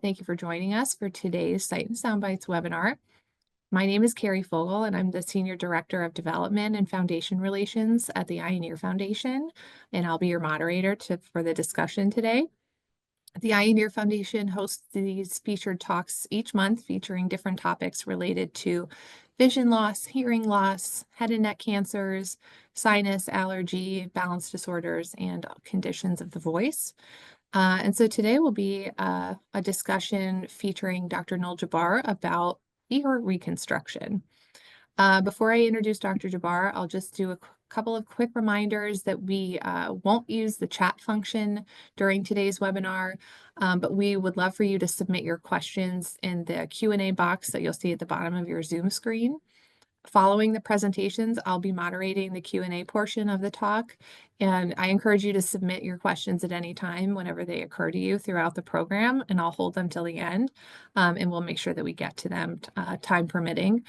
Thank you for joining us for today's Sight and Soundbites webinar. My name is Carrie Fogel, and I'm the Senior Director of Development and Foundation Relations at the Eye and Ear Foundation, and I'll be your moderator for the discussion today. The Eye and Ear Foundation hosts these featured talks each month featuring different topics related to vision loss, hearing loss, head and neck cancers, sinus, allergy, balance disorders, and conditions of the voice. And so today will be a discussion featuring Dr. Noel Jabbour about ear reconstruction. Before I introduce Dr. Jabbour, I'll just do a couple of quick reminders that we won't use the chat function during today's webinar, but we would love for you to submit your questions in the Q&A box that you'll see at the bottom of your Zoom screen. Following the presentations, I'll be moderating the Q&A portion of the talk, and I encourage you to submit your questions at any time whenever they occur to you throughout the program, and I'll hold them till the end, and we'll make sure that we get to them time permitting.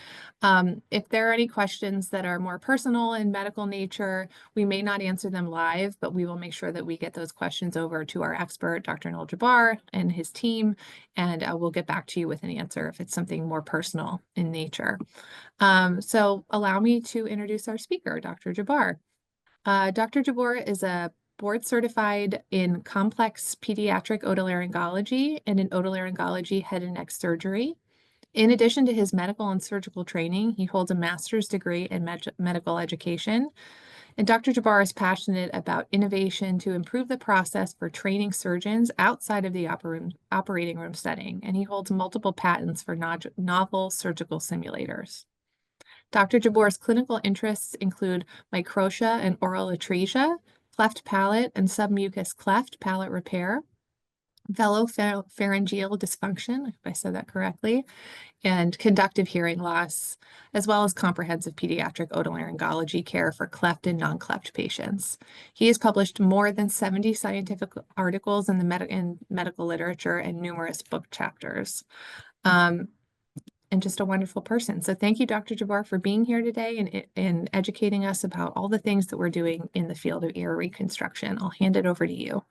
If there are any questions that are more personal in medical nature, we may not answer them live, but we will make sure that we get those questions over to our expert, Dr. Noel Jabbour, and his team, and we'll get back to you with an answer if it's something more personal in nature. So allow me to introduce our speaker, Dr. Jabbour. Dr. Jabbour is a board certified in complex pediatric otolaryngology and in otolaryngology head and neck surgery. In addition to his medical and surgical training, he holds a master's degree in medical education. And Dr. Jabbour is passionate about innovation to improve the process for training surgeons outside of the operating room setting, and he holds multiple patents for novel surgical simulators. Dr. Jabbour's clinical interests include microtia and aural atresia, cleft palate and submucous cleft palate repair, velopharyngeal dysfunction, if I said that correctly, and conductive hearing loss, as well as comprehensive pediatric otolaryngology care for cleft and non-cleft patients. He has published more than 70 scientific articles in the medical literature and numerous book chapters. And just a wonderful person. So thank you, Dr. Jabbour, for being here today and educating us about all the things that we're doing in the field of ear reconstruction. I'll hand it over to you.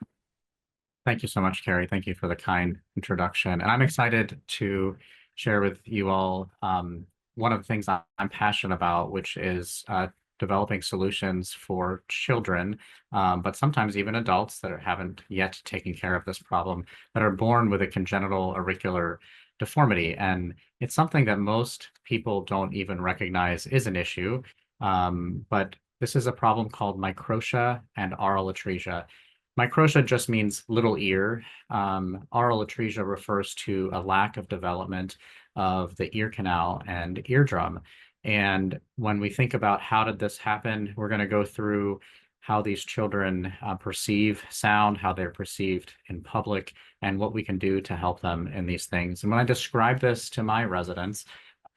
Thank you so much, Carrie. Thank you for the kind introduction. And I'm excited to share with you all one of the things I'm passionate about, which is developing solutions for children, but sometimes even adults that haven't yet taken care of this problem, that are born with a congenital auricular deformity. And it's something that most people don't even recognize is an issue, but this is a problem called microtia and aural atresia. Microtia just means little ear. Aural atresia refers to a lack of development of the ear canal and eardrum. And when we think about how did this happen, we're going to go through how these children perceive sound, how they're perceived in public, and what we can do to help them in these things. And when I describe this to my residents,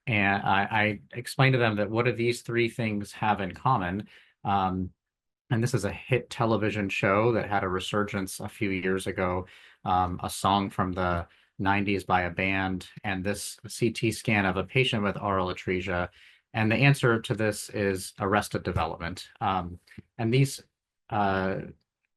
and I explain to them that what do these three things have in common? And this is a hit television show that had a resurgence a few years ago, a song from the 90s by a band, and this CT scan of a patient with aural atresia. And the answer to this is arrested development. And these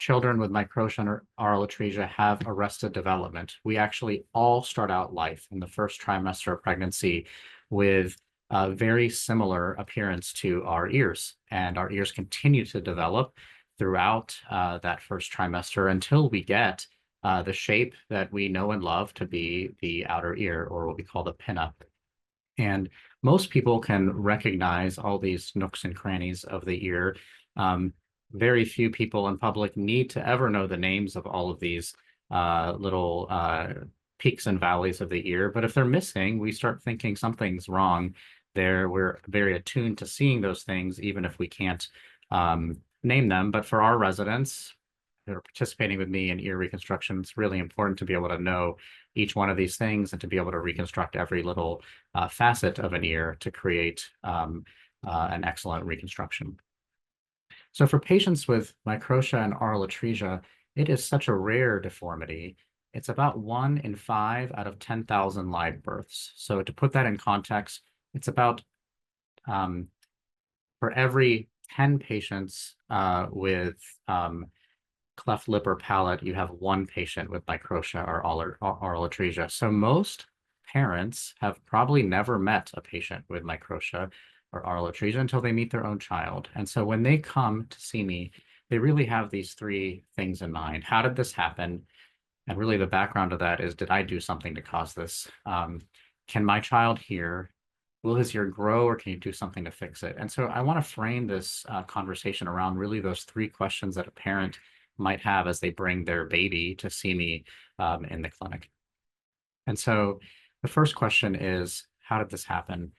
children with microtia and aural atresia have arrested development. We actually all start out life in the first trimester of pregnancy with a very similar appearance to our ears. And our ears continue to develop throughout that first trimester until we get the shape that we know and love to be the outer ear, or what we call the pinna. And most people can recognize all these nooks and crannies of the ear. Very few people in public need to ever know the names of all of these little peaks and valleys of the ear. But if they're missing, we start thinking something's wrong there. We're very attuned to seeing those things, even if we can't name them. But for our residents that are participating with me in ear reconstruction, it's really important to be able to know each one of these things and to be able to reconstruct every little facet of an ear to create an excellent reconstruction. So for patients with microtia and aural atresia, it is such a rare deformity. It's about 1 in 5 out of 10,000 live births. So to put that in context, it's about for every 10 patients with cleft lip or palate, you have one patient with microtia or aural atresia. So most parents have probably never met a patient with microtia or aural atresia until they meet their own child. And so when they come to see me, they really have these three things in mind. How did this happen? And really the background of that is, did I do something to cause this? Can my child hear? Will his ear grow, or can you do something to fix it? And so I want to frame this conversation around really those three questions that a parent might have as they bring their baby to see me in the clinic. And so the first question is, how did this happen?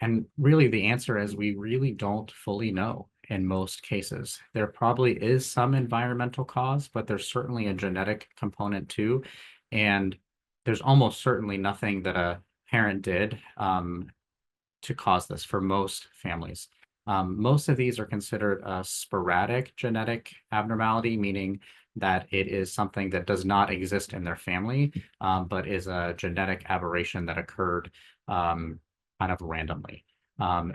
And really the answer is we really don't fully know in most cases. There probably is some environmental cause, but there's certainly a genetic component too. And there's almost certainly nothing that a parent did to cause this for most families. Most of these are considered a sporadic genetic abnormality, meaning that it is something that does not exist in their family, but is a genetic aberration that occurred kind of randomly.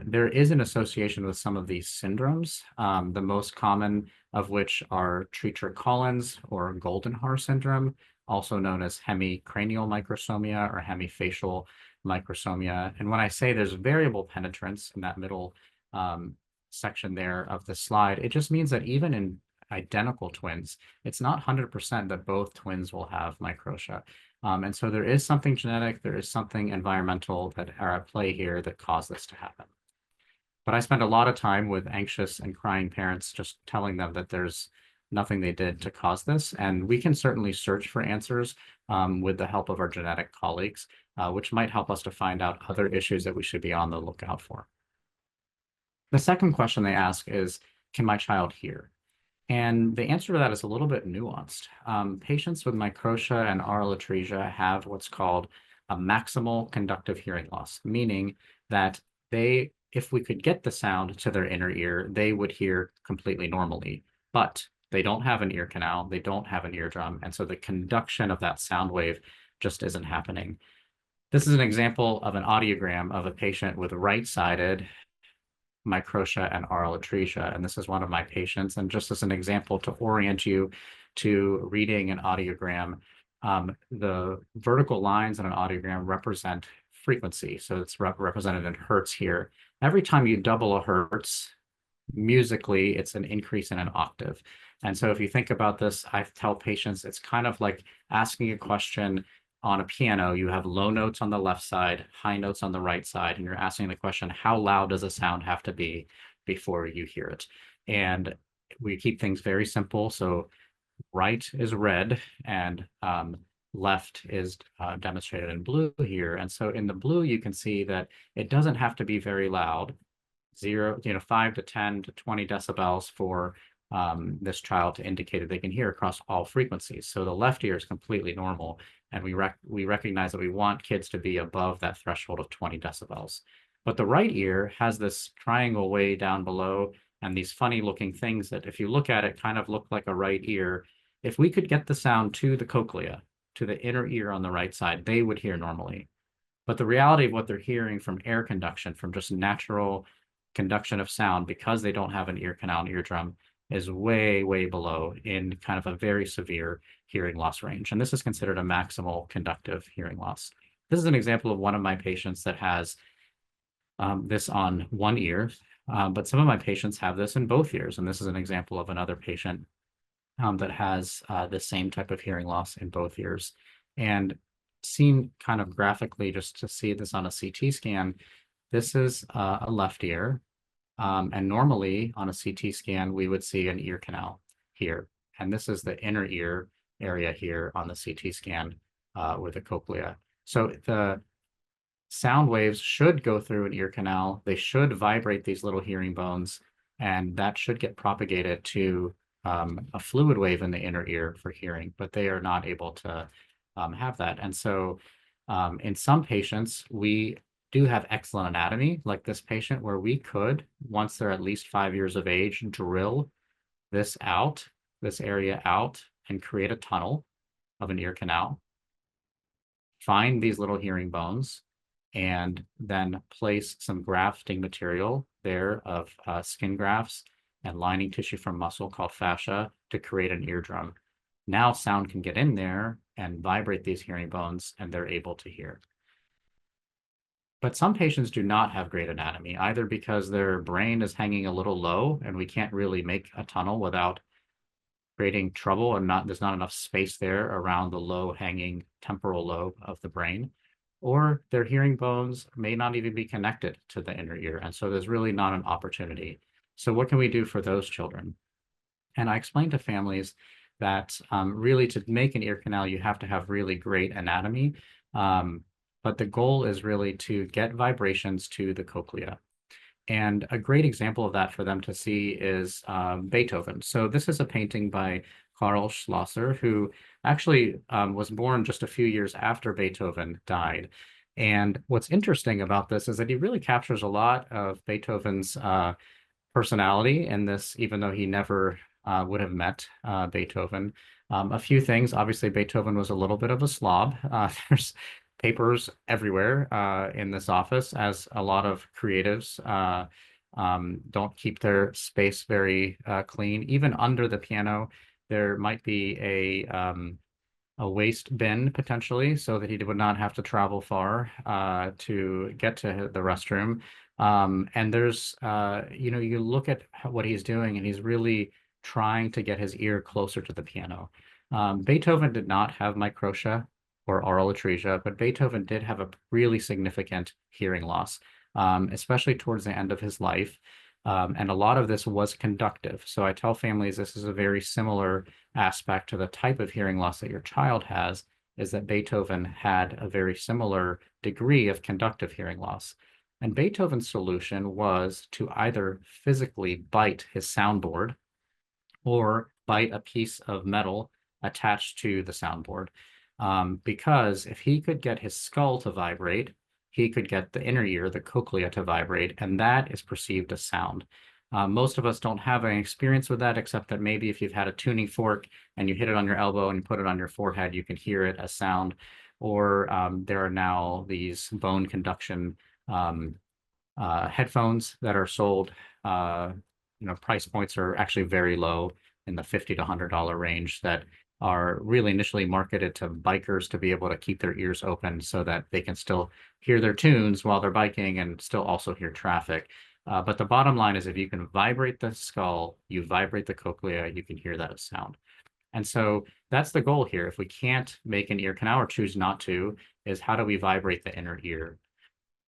There is an association with some of these syndromes, the most common of which are Treacher-Collins or Goldenhar syndrome, also known as hemicranial microsomia or hemifacial microsomia. And when I say there's variable penetrance in that middle section there of the slide, it just means that even in identical twins, it's not 100% that both twins will have microtia. And so there is something genetic, there is something environmental that are at play here that cause this to happen. But I spend a lot of time with anxious and crying parents just telling them that there's nothing they did to cause this. And we can certainly search for answers with the help of our genetic colleagues, which might help us to find out other issues that we should be on the lookout for. The second question they ask is, can my child hear? And the answer to that is a little bit nuanced. Patients with microtia and aural atresia have what's called a maximal conductive hearing loss, meaning that they, if we could get the sound to their inner ear, they would hear completely normally. But they don't have an ear canal, they don't have an eardrum, and so the conduction of that sound wave just isn't happening. This is an example of an audiogram of a patient with right-sided microtia and aural atresia, and this is one of my patients. And just as an example to orient you to reading an audiogram, the vertical lines in an audiogram represent frequency, so it's represented in hertz here. Every time you double a hertz, musically, it's an increase in an octave. And so if you think about this, I tell patients it's kind of like asking a question on a piano. You have low notes on the left side, high notes on the right side, and you're asking the question, how loud does a sound have to be before you hear it? And we keep things very simple. So right is red and left is demonstrated in blue here. And so in the blue, you can see that it doesn't have to be very loud. 5 to 10 to 20 decibels for this child to indicate that they can hear across all frequencies. So the left ear is completely normal, and we recognize that we want kids to be above that threshold of 20 decibels. But the right ear has this triangle way down below and these funny looking things that if you look at it kind of look like a right ear. If we could get the sound to the cochlea, to the inner ear on the right side, they would hear normally. But the reality of what they're hearing from air conduction, from just natural conduction of sound, because they don't have an ear canal and eardrum, is way, way below in kind of a very severe hearing loss range. And this is considered a maximal conductive hearing loss. This is an example of one of my patients that has this on one ear, but some of my patients have this in both ears. And this is an example of another patient that has the same type of hearing loss in both ears. And seen kind of graphically, just to see this on a CT scan, this is a left ear. And normally on a CT scan, we would see an ear canal here. And this is the inner ear area here on the CT scan with the cochlea. So the sound waves should go through an ear canal. They should vibrate these little hearing bones, and that should get propagated to a fluid wave in the inner ear for hearing, but they are not able to have that. And so in some patients, we do have excellent anatomy, like this patient, where we could, once they're at least 5 years of age, drill this out, this area out, and create a tunnel of an ear canal, find these little hearing bones, and then place some grafting material there of skin grafts and lining tissue from muscle called fascia to create an eardrum. Now sound can get in there and vibrate these hearing bones, and they're able to hear. But some patients do not have great anatomy, either because their brain is hanging a little low and we can't really make a tunnel without creating trouble, and there's not enough space there around the low hanging temporal lobe of the brain, or their hearing bones may not even be connected to the inner ear. And so there's really not an opportunity. So what can we do for those children? And I explained to families that really to make an ear canal, you have to have really great anatomy. But the goal is really to get vibrations to the cochlea. And a great example of that for them to see is Beethoven. So this is a painting by Karl Schlosser, who actually was born just a few years after Beethoven died. And what's interesting about this is that he really captures a lot of Beethoven's personality in this, even though he never would have met Beethoven. A few things, obviously Beethoven was a little bit of a slob. There's papers everywhere in this office, as a lot of creatives don't keep their space very clean. Even under the piano, there might be a waste bin potentially, so that he would not have to travel far to get to the restroom. And there's, you look at what he's doing, and he's really trying to get his ear closer to the piano. Beethoven did not have microtia or aural atresia, but Beethoven did have a really significant hearing loss, especially towards the end of his life. And a lot of this was conductive. So I tell families this is a very similar aspect to the type of hearing loss that your child has, is that Beethoven had a very similar degree of conductive hearing loss. And Beethoven's solution was to either physically bite his soundboard or bite a piece of metal attached to the soundboard. Because if he could get his skull to vibrate, he could get the inner ear, the cochlea, to vibrate, and that is perceived as sound. Most of us don't have any experience with that, except that maybe if you've had a tuning fork and you hit it on your elbow and you put it on your forehead, you can hear it as sound. Or there are now these bone conduction headphones that are sold. Price points are actually very low, in the $50 to $100 range, that are really initially marketed to bikers to be able to keep their ears open so that they can still hear their tunes while they're biking and still also hear traffic. But the bottom line is, if you can vibrate the skull, you vibrate the cochlea, you can hear that as sound. And so that's the goal here. If we can't make an ear canal or choose not to, is how do we vibrate the inner ear?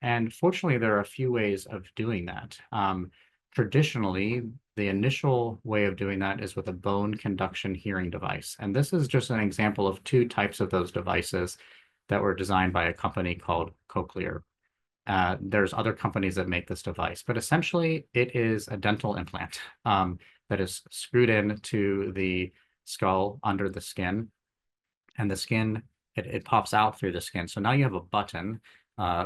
And fortunately, there are a few ways of doing that. Traditionally, the initial way of doing that is with a bone conduction hearing device. And this is just an example of two types of those devices that were designed by a company called Cochlear. There's other companies that make this device, but essentially it is a dental implant that is screwed into the skull under the skin, and the skin, it pops out through the skin. So now you have a button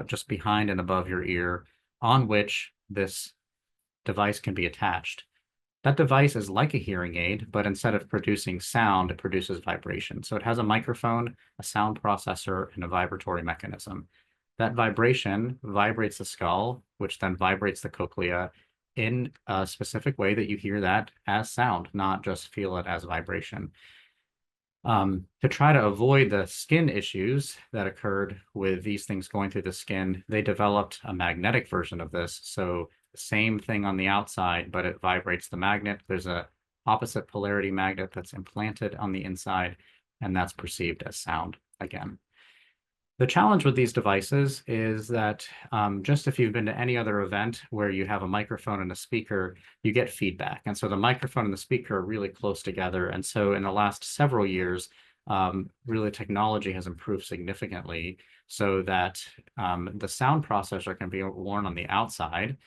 just behind and above your ear on which this device can be attached. That device is like a hearing aid, but instead of producing sound, it produces vibration. So it has a microphone, a sound processor, and a vibratory mechanism. That vibration vibrates the skull, which then vibrates the cochlea in a specific way that you hear that as sound, not just feel it as vibration. To try to avoid the skin issues that occurred with these things going through the skin, they developed a magnetic version of this. So the same thing on the outside, but it vibrates the magnet. There's a opposite polarity magnet that's implanted on the inside, and that's perceived as sound again. The challenge with these devices is that just if you've been to any other event where you have a microphone and a speaker, you get feedback. And so the microphone and the speaker are really close together. And so in the last several years, really technology has improved significantly so that the sound processor can be worn on the outside.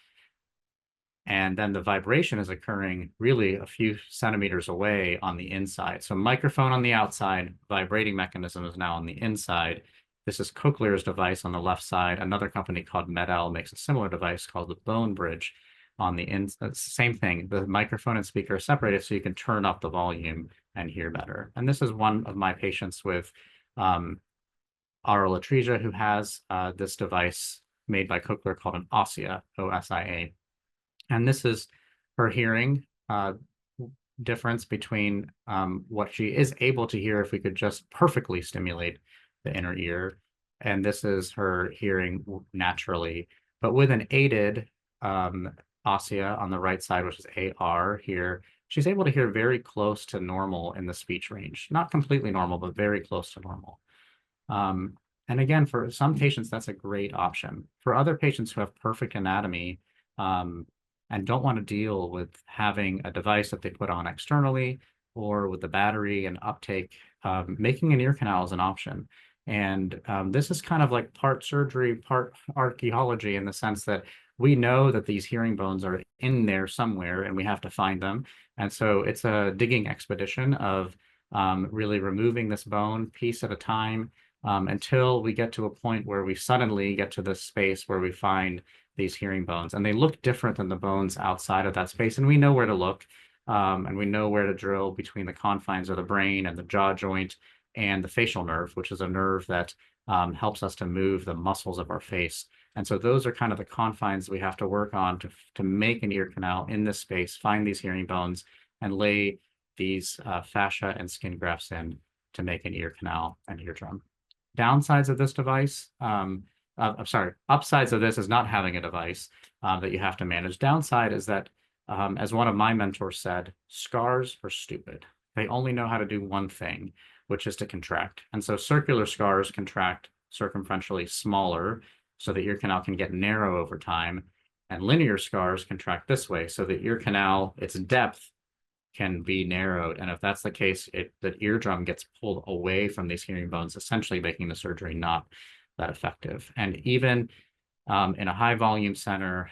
And then the vibration is occurring really a few centimeters away on the inside. So microphone on the outside, vibrating mechanism is now on the inside. This is Cochlear's device on the left side. Another company called Medel makes a similar device called the Bone Bridge on the inside. Same thing, the microphone and speaker are separated so you can turn up the volume and hear better. And this is one of my patients with aural atresia who has this device made by Cochlear called an Osia, O-S-I-A. And this is her hearing difference between what she is able to hear if we could just perfectly stimulate the inner ear. And this is her hearing naturally. But with an aided ossia on the right side, which is AR here, she's able to hear very close to normal in the speech range. Not completely normal, but very close to normal. And again, for some patients, that's a great option. For other patients who have perfect anatomy and don't want to deal with having a device that they put on externally or with the battery and uptake, making an ear canal is an option. And this is kind of like part surgery, part archaeology in the sense that we know that these hearing bones are in there somewhere and we have to find them. And so it's a digging expedition of really removing this bone piece at a time until we get to a point where we suddenly get to this space where we find these hearing bones. And they look different than the bones outside of that space. And we know where to look and we know where to drill between the confines of the brain and the jaw joint and the facial nerve, which is a nerve that helps us to move the muscles of our face. And so those are kind of the confines we have to work on to make an ear canal in this space, find these hearing bones, and lay these fascia and skin grafts in to make an ear canal and eardrum. Downsides of this device, I'm sorry, upsides of this is not having a device that you have to manage. Downside is that, as one of my mentors said, scars are stupid. They only know how to do one thing, which is to contract. And so circular scars contract circumferentially smaller so the ear canal can get narrow over time. And linear scars contract this way so the ear canal, its depth can be narrowed. And if that's the case, the eardrum gets pulled away from these hearing bones, essentially making the surgery not that effective. And even in a high volume center,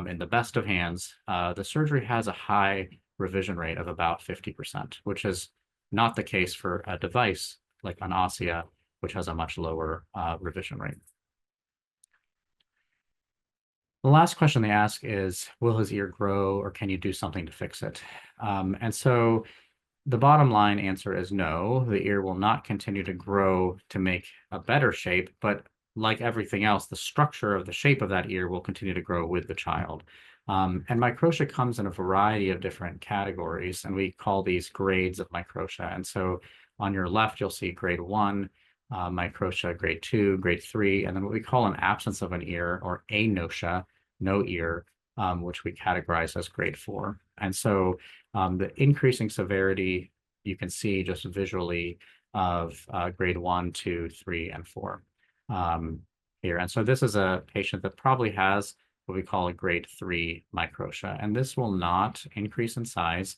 in the best of hands, the surgery has a high revision rate of about 50%, which is not the case for a device like an ossia, which has a much lower revision rate. The last question they ask is, will his ear grow or can you do something to fix it? And so the bottom line answer is no, the ear will not continue to grow to make a better shape, but like everything else, the structure of the shape of that ear will continue to grow with the child. And microtia comes in a variety of different categories, and we call these grades of microtia. And so on your left, you'll see grade 1, microtia, grade 2, grade 3, and then what we call an absence of an ear or anotia, no ear, which we categorize as grade 4. And so the increasing severity you can see just visually of grade 1, 2, 3, and 4 here. And so this is a patient that probably has what we call a grade 3 microtia, and this will not increase in size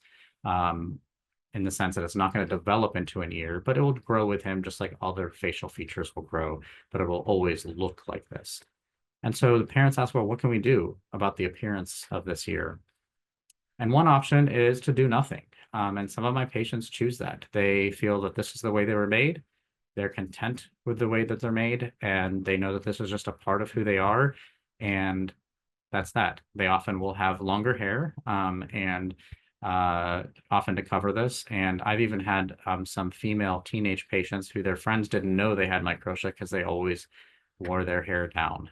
in the sense that it's not going to develop into an ear, but it will grow with him just like other facial features will grow, but it will always look like this. And so the parents ask, well, what can we do about the appearance of this ear? And one option is to do nothing. And some of my patients choose that. They feel that this is the way they were made. They're content with the way that they're made, and they know that this is just a part of who they are. And that's that. They often will have longer hair and often to cover this. And I've even had some female teenage patients who their friends didn't know they had microtia because they always wore their hair down.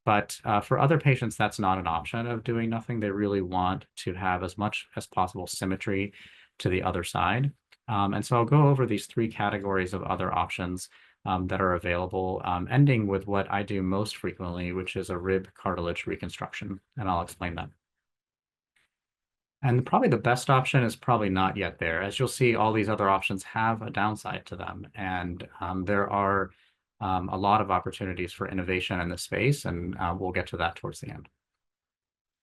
But for other patients, that's not an option of doing nothing. They really want to have as much as possible symmetry to the other side. And so I'll go over these 3 categories of other options that are available, ending with what I do most frequently, which is a rib cartilage reconstruction, and I'll explain that. And probably the best option is probably not yet there. As you'll see, all these other options have a downside to them, and there are a lot of opportunities for innovation in this space, and we'll get to that towards the end.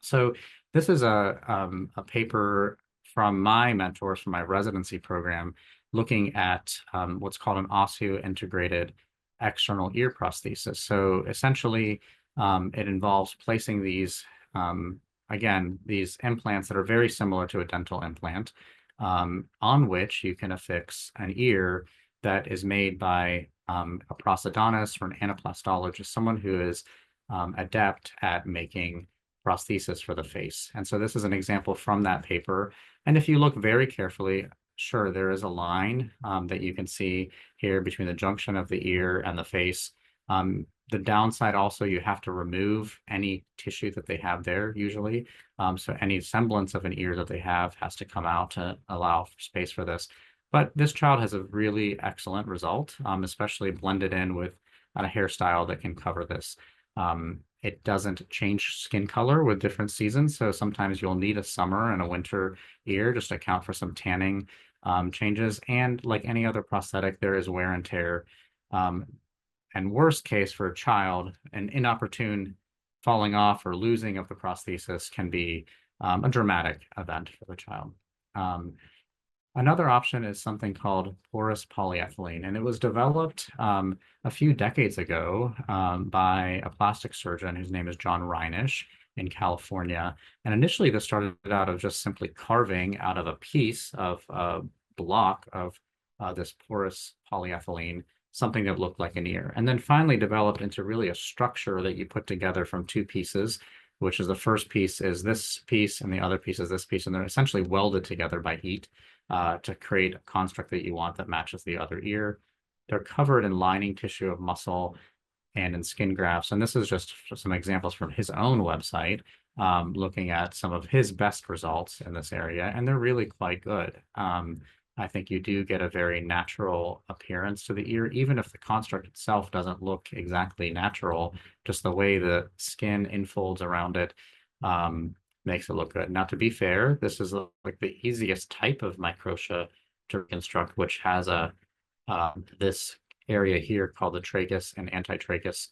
So this is a paper from my mentors from my residency program looking at what's called an osseo-integrated external ear prosthesis. So essentially, it involves placing these, again, these implants that are very similar to a dental implant, on which you can affix an ear that is made by a prosthodontist or an anaplastologist, someone who is adept at making prosthesis for the face. And so this is an example from that paper. And if you look very carefully, sure, there is a line that you can see here between the junction of the ear and the face. The downside also, you have to remove any tissue that they have there usually. So any semblance of an ear that they have has to come out to allow space for this. But this child has a really excellent result, especially blended in with a hairstyle that can cover this. It doesn't change skin color with different seasons. So sometimes you'll need a summer and a winter ear just to account for some tanning changes. And like any other prosthetic, there is wear and tear. And worst case for a child, an inopportune falling off or losing of the prosthesis can be a dramatic event for the child. Another option is something called porous polyethylene, and it was developed a few decades ago by a plastic surgeon whose name is John Reinisch in California. And initially, this started out of just simply carving out of a piece of a block of this porous polyethylene something that looked like an ear, and then finally developed into really a structure that you put together from two pieces, which is the first piece is this piece and the other piece is this piece, and they're essentially welded together by heat to create a construct that you want that matches the other ear. They're covered in lining tissue of muscle and in skin grafts, and this is just some examples from his own website, looking at some of his best results in this area, and they're really quite good. I think you do get a very natural appearance to the ear, even if the construct itself doesn't look exactly natural, just the way the skin infolds around it makes it look good. Now, to be fair, this is like the easiest type of microtia to reconstruct, which has a this area here called the tragus and antitragus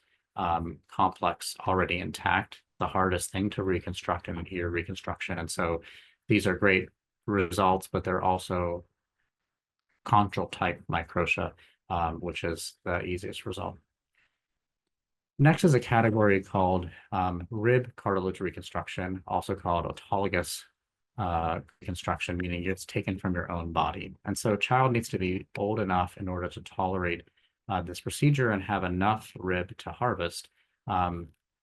complex already intact, the hardest thing to reconstruct in an ear reconstruction. And so these are great results, but they're also chondral type microtia, which is the easiest result. Next is a category called rib cartilage reconstruction, also called autologous reconstruction, meaning it's taken from your own body. And so a child needs to be old enough in order to tolerate this procedure and have enough rib to harvest.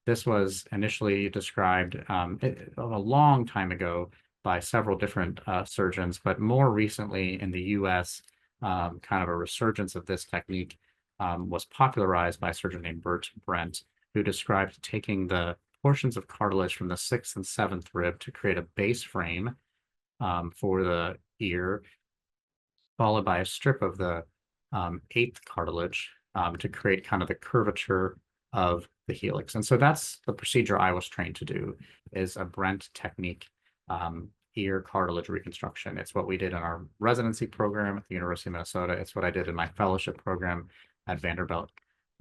This was initially described a long time ago by several different surgeons, but more recently in the US, kind of a resurgence of this technique was popularized by a surgeon named Bert Brent, who described taking the portions of cartilage from the 6th and 7th rib to create a base frame for the ear, followed by a strip of the 8th cartilage to create kind of the curvature of the helix. And so that's the procedure I was trained to do, is a Brent technique ear cartilage reconstruction. It's what we did in our residency program at the University of Minnesota. It's what I did in my fellowship program at Vanderbilt,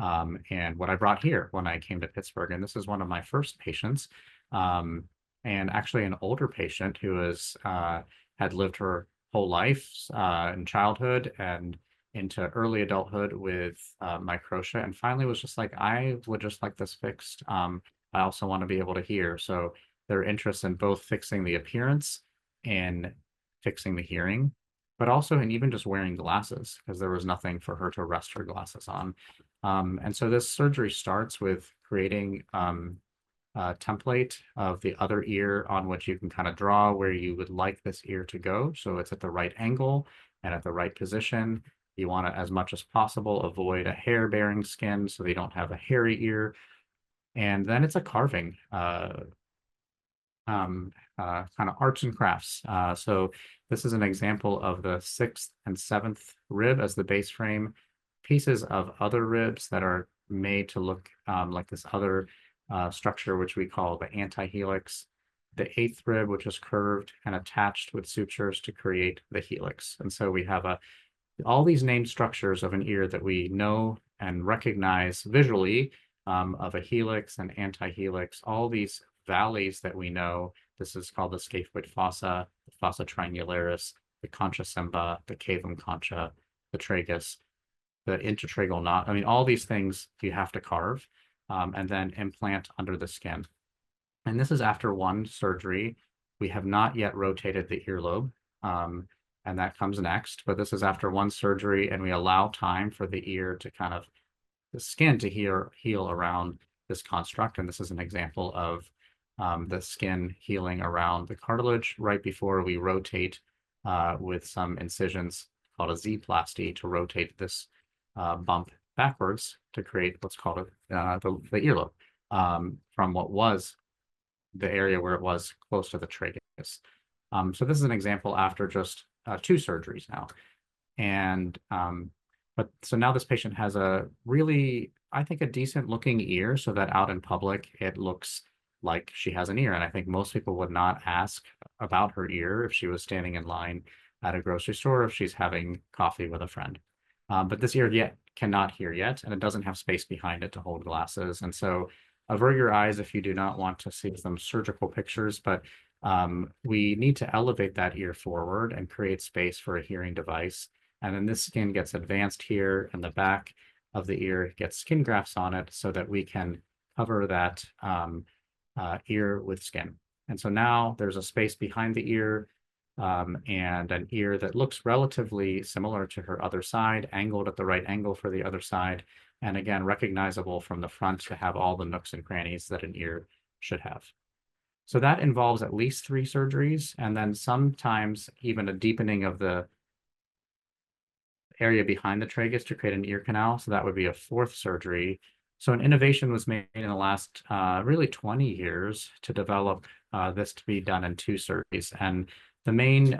and what I brought here when I came to Pittsburgh. And this is one of my first patients, and actually an older patient who had lived her whole life in childhood and into early adulthood with microtia, and finally was just like, I would just like this fixed. I also want to be able to hear. So their interest in both fixing the appearance and fixing the hearing, but also in even just wearing glasses, because there was nothing for her to rest her glasses on. And so this surgery starts with creating a template of the other ear on which you can kind of draw where you would like this ear to go. So it's at the right angle and at the right position. You want to, as much as possible, avoid a hair-bearing skin so they don't have a hairy ear. And then it's a carving, kind of arts and crafts. So this is an example of the 6th and 7th rib as the base frame, pieces of other ribs that are made to look like this other structure, which we call the antihelix, the 8th rib, which is curved and attached with sutures to create the helix. And so we have all these named structures of an ear that we know and recognize visually, of a helix and antihelix, all these valleys that we know. This is called the scaphoid fossa, the fossa triangularis, the concha cemba, the cavum concha, the tragus, the intertragal knot. I mean, all these things you have to carve and then implant under the skin. And this is after one surgery. We have not yet rotated the earlobe, and that comes next. But this is after one surgery, and we allow time for the ear to kind of, the skin to heal around this construct. And this is an example of the skin healing around the cartilage right before we rotate with some incisions called a Z-plasty to rotate this bump backwards to create what's called the earlobe from what was the area where it was close to the tragus. So this is an example after just 2 surgeries now. And but so now this patient has a really, I think, a decent looking ear, so that out in public it looks like she has an ear. And I think most people would not ask about her ear if she was standing in line at a grocery store, if she's having coffee with a friend. But this ear yet cannot hear yet, and it doesn't have space behind it to hold glasses. And so avert your eyes if you do not want to see some surgical pictures, but we need to elevate that ear forward and create space for a hearing device. And then this skin gets advanced here, and the back of the ear gets skin grafts on it so that we can cover that ear with skin. And so now there's a space behind the ear and an ear that looks relatively similar to her other side, angled at the right angle for the other side, and again, recognizable from the front to have all the nooks and crannies that an ear should have. So that involves at least 3 surgeries, and then sometimes even a deepening of the area behind the tragus to create an ear canal. So that would be a 4th surgery. So an innovation was made in the last really 20 years to develop this to be done in 2 surgeries. And the main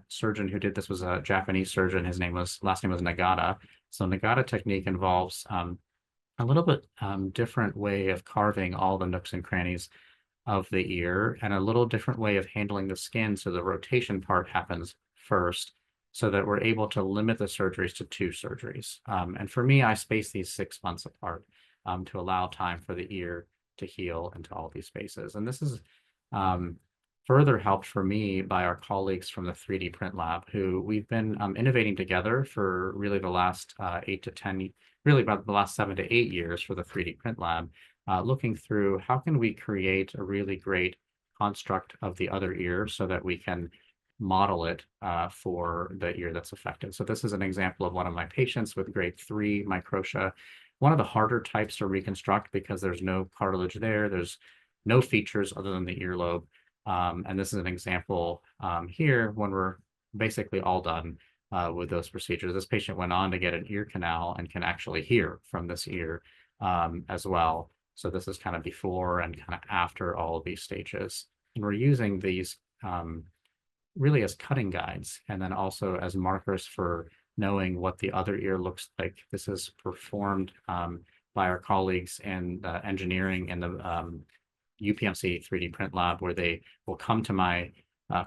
surgeon who did this was a Japanese surgeon. His last name was Nagata. So Nagata technique involves a little bit different way of carving all the nooks and crannies of the ear, and a little different way of handling the skin. So the rotation part happens first, so that we're able to limit the surgeries to 2 surgeries. And for me, I space these 6 months apart to allow time for the ear to heal into all these spaces. And this is further helped for me by our colleagues from the 3D print lab, who we've been innovating together for really the last 8 to 10, really about the last 7 to 8 years for the 3D print lab, looking through how can we create a really great construct of the other ear so that we can model it for the ear that's affected. So this is an example of one of my patients with grade 3 microtia, one of the harder types to reconstruct because there's no cartilage there, there's no features other than the earlobe. And this is an example here when we're basically all done with those procedures. This patient went on to get an ear canal and can actually hear from this ear as well. So this is kind of before and kind of after all of these stages. And we're using these really as cutting guides, and then also as markers for knowing what the other ear looks like. This is performed by our colleagues in engineering in the UPMC 3D print lab, where they will come to my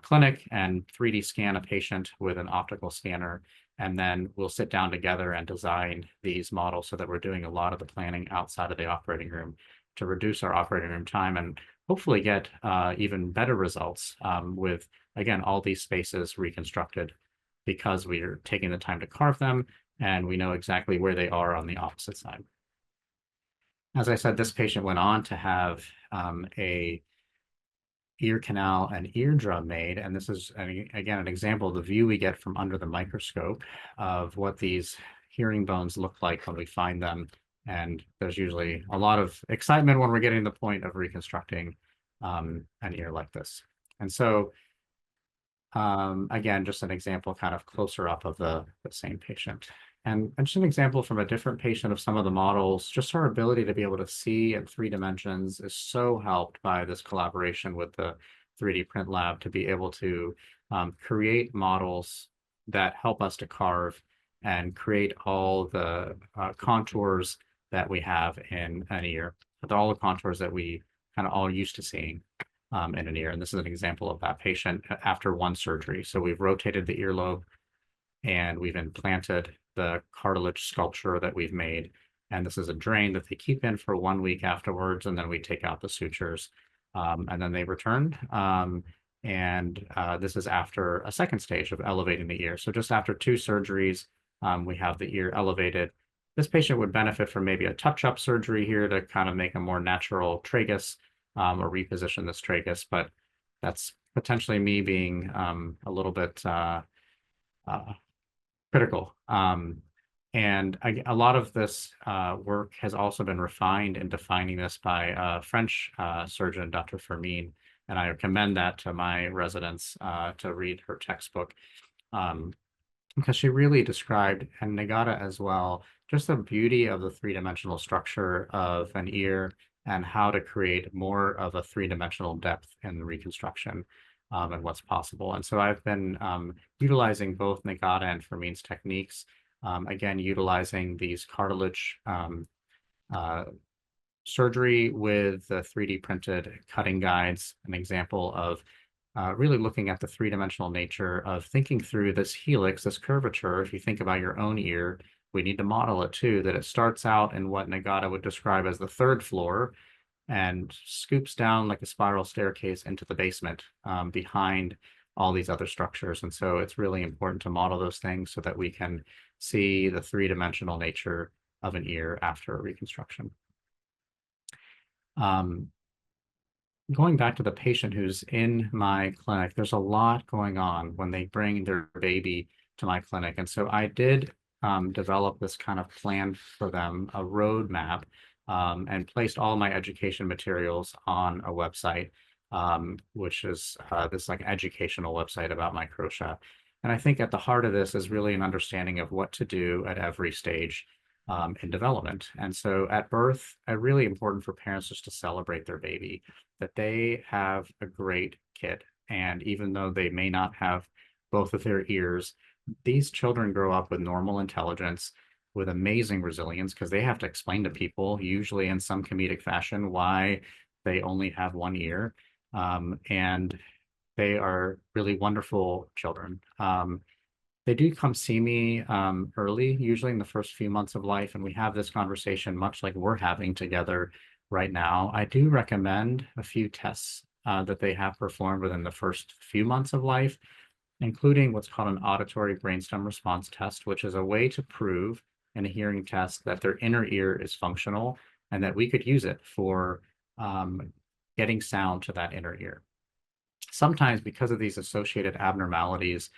clinic and 3D scan a patient with an optical scanner, and then we'll sit down together and design these models so that we're doing a lot of the planning outside of the operating room to reduce our operating room time and hopefully get even better results with, again, all these spaces reconstructed because we are taking the time to carve them and we know exactly where they are on the opposite side. As I said, this patient went on to have a ear canal and eardrum made, and this is, again, an example of the view we get from under the microscope of what these hearing bones look like when we find them. And there's usually a lot of excitement when we're getting to the point of reconstructing an ear like this. And so, again, just an example kind of closer up of the same patient. And just an example from a different patient of some of the models, just our ability to be able to see in 3 dimensions is so helped by this collaboration with the 3D print lab to be able to create models that help us to carve and create all the contours that we have in an ear, with all the contours that we kind of all used to seeing in an ear. And this is an example of that patient after 1 surgery. So we've rotated the earlobe and we've implanted the cartilage sculpture that we've made. And this is a drain that they keep in for 1 week afterwards, and then we take out the sutures and then they return. This is after a second stage of elevating the ear. So just after 2 surgeries, we have the ear elevated. This patient would benefit from maybe a touch-up surgery here to kind of make a more natural tragus or reposition this tragus, but that's potentially me being a little bit critical. And a lot of this work has also been refined in defining this by a French surgeon, Dr. Fermin, and I recommend that to my residents to read her textbook. because she really described, and Nagata as well, just the beauty of the three-dimensional structure of an ear and how to create more of a three-dimensional depth in the reconstruction, and what's possible. And so I've been utilizing both Nagata and Fermin's techniques, again, utilizing these cartilage uh, surgery with the 3D printed cutting guides, an example of really looking at the three-dimensional nature of thinking through this helix, this curvature. If you think about your own ear, we need to model it too, that it starts out in what Nagata would describe as the third floor and scoops down like a spiral staircase into the basement behind all these other structures. And so it's really important to model those things so that we can see the three-dimensional nature of an ear after a reconstruction. Going back to the patient who's in my clinic, there's a lot going on when they bring their baby to my clinic. And so I did develop this kind of plan for them, a roadmap, and placed all my education materials on a website, which is this like educational website about microtia. And I think at the heart of this is really an understanding of what to do at every stage in development. And so at birth, really important for parents just to celebrate their baby, that they have a great kid. And even though they may not have both of their ears, these children grow up with normal intelligence, with amazing resilience, because they have to explain to people, usually in some comedic fashion, why they only have one ear. And they are really wonderful children. They do come see me early, usually in the first few months of life, and we have this conversation much like we're having together right now. I do recommend a few tests that they have performed within the first few months of life, including what's called an auditory brainstem response test, which is a way to prove in a hearing test that their inner ear is functional and that we could use it for getting sound to that inner ear. Sometimes, because of these associated abnormalities,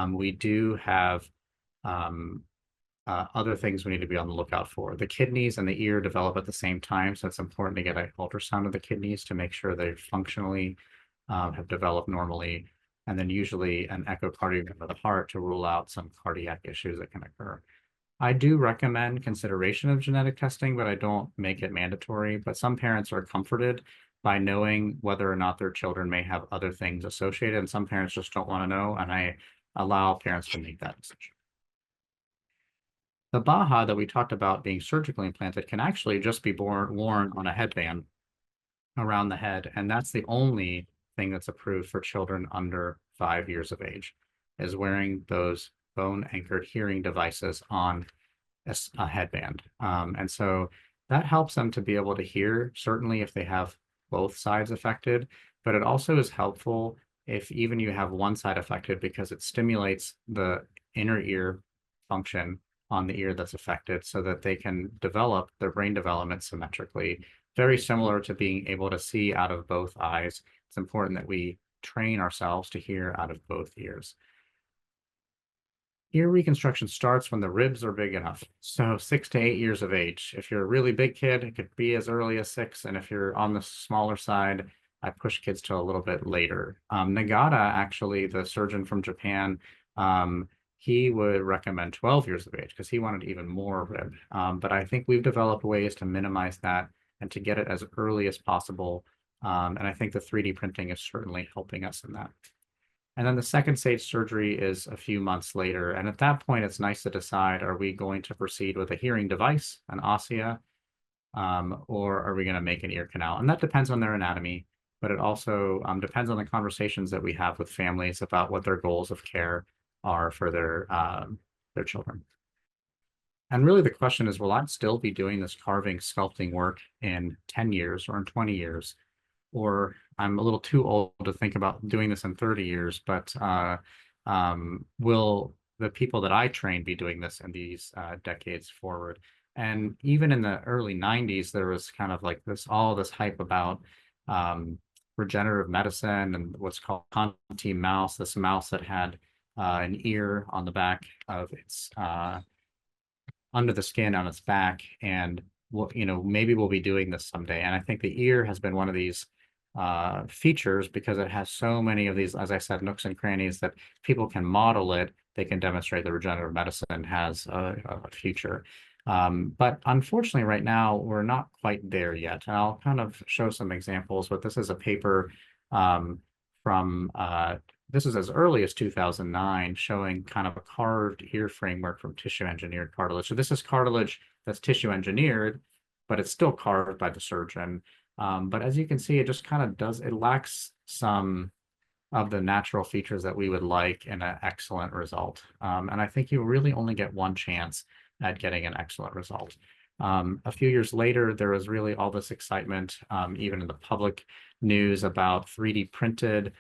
we do have other things we need to be on the lookout for. The kidneys and the ear develop at the same time, so it's important to get an ultrasound of the kidneys to make sure they functionally have developed normally, and then usually an echocardiogram of the heart to rule out some cardiac issues that can occur. I do recommend consideration of genetic testing, but I don't make it mandatory. But some parents are comforted by knowing whether or not their children may have other things associated, and some parents just don't want to know, and I allow parents to make that decision. The Baha that we talked about being surgically implanted can actually just be worn on a headband around the head, and that's the only thing that's approved for children under 5 years of age, is wearing those bone-anchored hearing devices on a headband. And so that helps them to be able to hear, certainly if they have both sides affected, but it also is helpful if even you have one side affected, because it stimulates the inner ear function on the ear that's affected so that they can develop their brain development symmetrically, very similar to being able to see out of both eyes. It's important that we train ourselves to hear out of both ears. Ear reconstruction starts when the ribs are big enough. So 6 to 8 years of age. If you're a really big kid, it could be as early as 6. And if you're on the smaller side, I push kids to a little bit later. Nagata, actually, the surgeon from Japan, he would recommend 12 years of age because he wanted even more rib. But I think we've developed ways to minimize that and to get it as early as possible. And I think the 3D printing is certainly helping us in that. And then the second stage surgery is a few months later. And at that point, it's nice to decide, are we going to proceed with a hearing device, an ossia, or are we going to make an ear canal? And that depends on their anatomy, but it also depends on the conversations that we have with families about what their goals of care are for their children. And really the question is, will I still be doing this carving, sculpting work in 10 years or in 20 years? Or I'm a little too old to think about doing this in 30 years, but will the people that I train be doing this in these decades forward? And even in the early 90s, there was kind of like all this hype about regenerative medicine and what's called Conti mouse, this mouse that had an ear on the back of its under the skin on its back, and maybe we'll be doing this someday. And I think the ear has been one of these features because it has so many of these, as I said, nooks and crannies that people can model it they can demonstrate that regenerative medicine has a future. But unfortunately, right now, we're not quite there yet. And I'll kind of show some examples, but this is a paper from this is as early as 2009, showing kind of a carved ear framework from tissue engineered cartilage. So this is cartilage that's tissue engineered, but it's still carved by the surgeon. But as you can see, it just kind of it lacks some of the natural features that we would like in an excellent result. And I think you really only get one chance at getting an excellent result. A few years later, there was really all this excitement, even in the public news, about 3D printed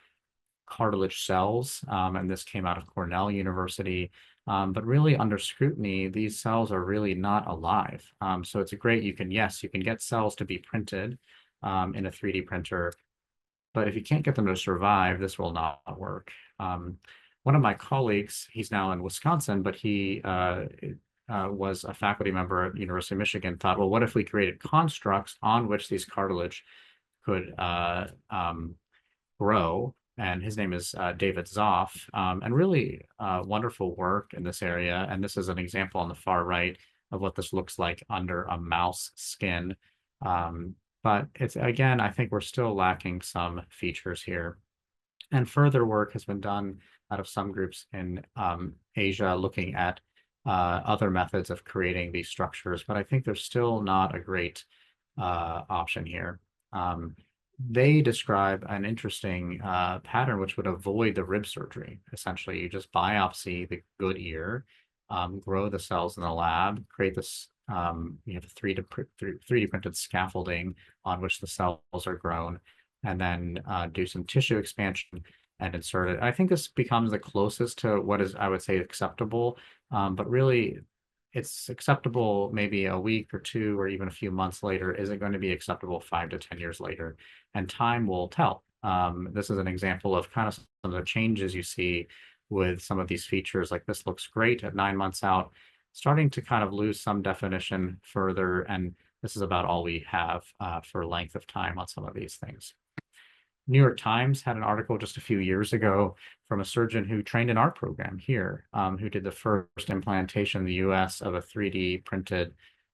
cartilage cells, and this came out of Cornell University. But really under scrutiny, these cells are really not alive. So it's great, you can get cells to be printed in a 3D printer, but if you can't get them to survive, this will not work. One of my colleagues, he's now in Wisconsin, but he was a faculty member at University of Michigan, thought, well, what if we created constructs on which these cartilage could grow? And his name is David Zoff, and really wonderful work in this area. And this is an example on the far right of what this looks like under a mouse skin. But it's, again, I think we're still lacking some features here. And further work has been done out of some groups in Asia looking at other methods of creating these structures, but I think there's still not a great option here. They describe an interesting pattern which would avoid the rib surgery. Essentially, you just biopsy the good ear, grow the cells in the lab, create this you have 3D printed scaffolding on which the cells are grown, and then do some tissue expansion and insert it. I think this becomes the closest to what is, I would say, acceptable, but really it's acceptable maybe a week or two or even a few months later. Is it going to be acceptable 5 to 10 years later? And time will tell. This is an example of kind of some of the changes you see with some of these features. Like this looks great at 9 months out, starting to kind of lose some definition further. And this is about all we have for length of time on some of these things. New York Times had an article just a few years ago from a surgeon who trained in our program here, who did the first implantation in the US of a 3D printed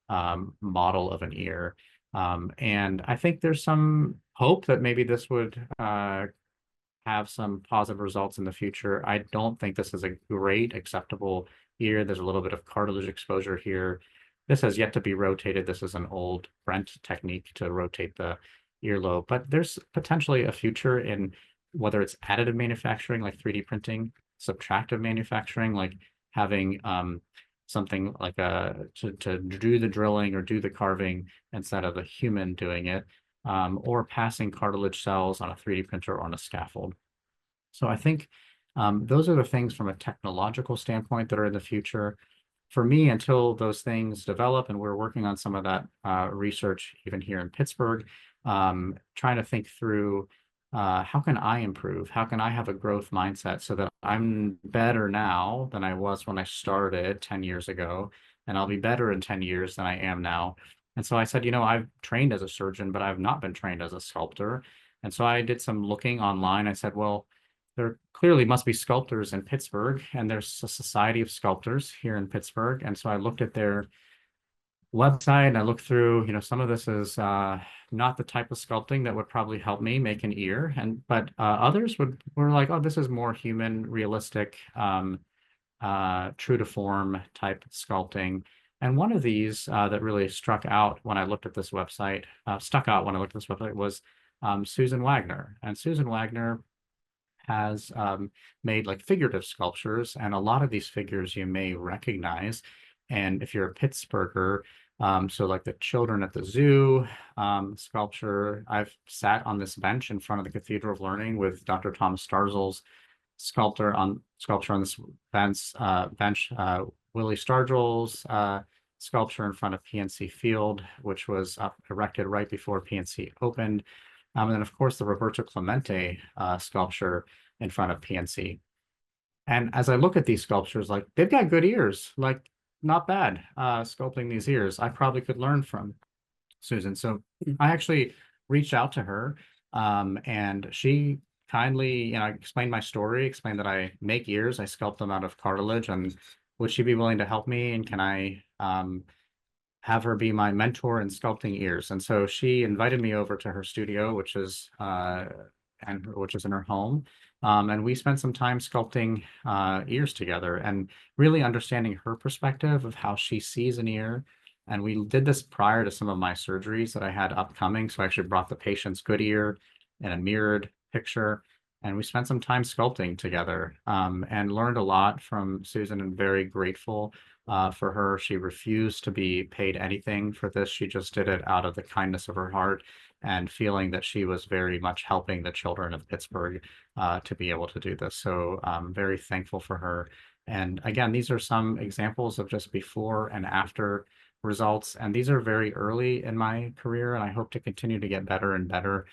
model of an ear. And I think there's some hope that maybe this would have some positive results in the future. I don't think this is a great acceptable ear. There's a little bit of cartilage exposure here. This has yet to be rotated. This is an old Brent technique to rotate the earlobe, but there's potentially a future in whether it's additive manufacturing like 3D printing, subtractive manufacturing like having something like to do the drilling or do the carving instead of a human doing it, or passing cartilage cells on a 3D printer or on a scaffold. So I think those are the things from a technological standpoint that are in the future. For me, until those things develop, and we're working on some of that research even here in Pittsburgh, trying to think through how can I improve? How can I have a growth mindset so that I'm better now than I was when I started 10 years ago, and I'll be better in 10 years than I am now. And so I said, you know, I've trained as a surgeon, but I've not been trained as a sculptor. And so I did some looking online. I said, well, there clearly must be sculptors in Pittsburgh, and there's a society of sculptors here in Pittsburgh. And so I looked at their website and I looked through, you know, some of this is not the type of sculpting that would probably help me make an ear, but others were like, oh, this is more human, realistic, true to form type sculpting. And one of these that really stuck out when I looked at this website was Susan Wagner. And Susan Wagner has made like figurative sculptures, and a lot of these figures you may recognize. And if you're a Pittsburgher, so like the Children at the Zoo sculpture, I've sat on this bench in front of the Cathedral of Learning with Dr. Thomas Starzl's sculpture on this bench, Willie Starzl's sculpture in front of PNC Field, which was erected right before PNC opened. And then, of course, the Roberto Clemente sculpture in front of PNC. And as I look at these sculptures, like they've got good ears, like not bad sculpting these ears. I probably could learn from Susan. So I actually reached out to her, and she kindly, explained my story, explained that I make ears, I sculpt them out of cartilage, and would she be willing to help me? And can I have her be my mentor in sculpting ears? And so she invited me over to her studio, which is in her home. And we spent some time sculpting ears together and really understanding her perspective of how she sees an ear. And we did this prior to some of my surgeries that I had upcoming. So I actually brought the patient's good ear in a mirrored picture. And we spent some time sculpting together and learned a lot from Susan, and very grateful for her. She refused to be paid anything for this. She just did it out of the kindness of her heart and feeling that she was very much helping the children of Pittsburgh to be able to do this. So I'm very thankful for her. And again, these are some examples of just before and after results. And these are very early in my career, and I hope to continue to get better and better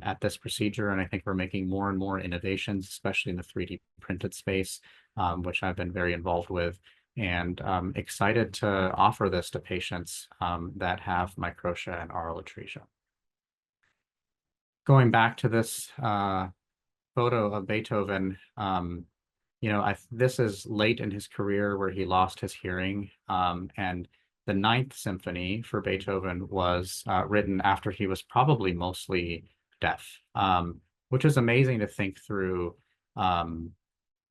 at this procedure. And I think we're making more and more innovations, especially in the 3D printed space, which I've been very involved with, and excited to offer this to patients that have microtia and aural atresia. Going back to this photo of Beethoven, this is late in his career where he lost his hearing, and the Ninth Symphony for Beethoven was written after he was probably mostly deaf, which is amazing to think through